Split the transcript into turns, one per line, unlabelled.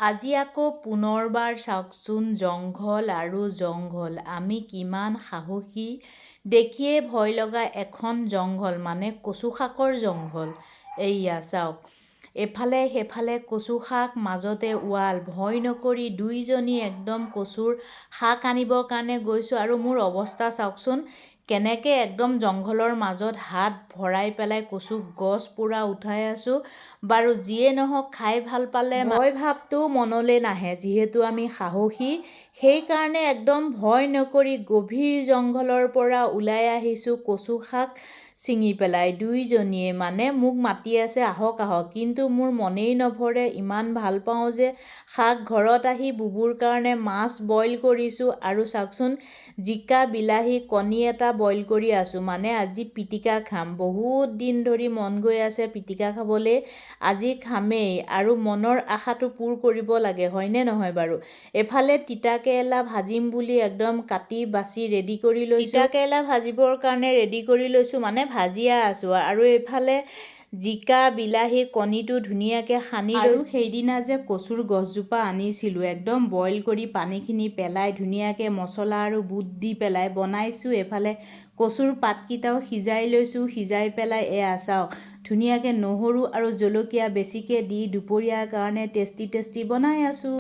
আজি আকৌ পুনৰবাৰ চাওকচোন জংঘল আৰু জংঘল। আমি কিমান সাহসী, দেখিয়ে ভয় লগা এখন জংঘল মানে কচু শাকৰ জংঘল। এইয়া চাওক, এফালে সেইফালে কচু শাক, মাজতে ৱাল। ভয় নকৰি দুইজনী একদম কচুৰ শাক আনিবৰ কাৰণে গৈছোঁ আৰু মোৰ অৱস্থা চাওকচোন কেনেকৈ একদম জংঘলৰ মাজত হাত ভৰাই পেলাই কচু গছ পুৰা উঠাই আছোঁ। বাৰু যিয়ে নহওক, খাই ভাল পালে ভয় ভাৱটো মনলৈ নাহে, যিহেতু আমি সাহসী। সেইকাৰণে একদম ভয় নকৰি গভীৰ জংঘলৰ পৰা ওলাই আহিছোঁ কচু শাক ছিঙি পেলাই। দুইজনীয়ে মানে মোক মাতি আছে আহক আহক, কিন্তু মোৰ মনেই নভৰে। ইমান ভাল পাওঁ যে শাক। ঘৰত আহি বুবুৰ কাৰণে মাছ বইল কৰিছোঁ আৰু চাওকচোন জিকা বিলাহী কণী এটা বইল কৰি আছোঁ, মানে আজি পিটিকা খাম। বহুত দিন ধৰি মন গৈ আছে পিটিকা খাবলৈ, আজি খামেই আৰু মনৰ আশাটো পূৰ কৰিব লাগে, হয়নে নহয় বাৰু। এফালে তিতাকেৰেলা ভাজিম বুলি একদম কাটি বাছি ৰেডি কৰি লৈছোঁ। তিতাকেৰেলা ভাজিবৰ কাৰণে ৰেডি কৰি লৈছোঁ, মানে ভাজিয়া আছোঁ। আৰু এইফালে জিকা বিলাহী কণীটো ধুনীয়াকৈ সানি লৈছোঁ। আৰু সেইদিনা যে কচুৰ গছজোপা আনিছিলোঁ, একদম বইল কৰি পানীখিনি পেলাই ধুনীয়াকৈ মছলা আৰু বুট দি পেলাই বনাইছোঁ। এফালে কচুৰ পাতকেইটাও সিজাই লৈছোঁ। সিজাই পেলাই এয়া চাওক ধুনীয়াকৈ নহৰু আৰু জলকীয়া বেছিকৈ দি দুপৰীয়াৰ কাৰণে টেষ্টি বনাই আছোঁ।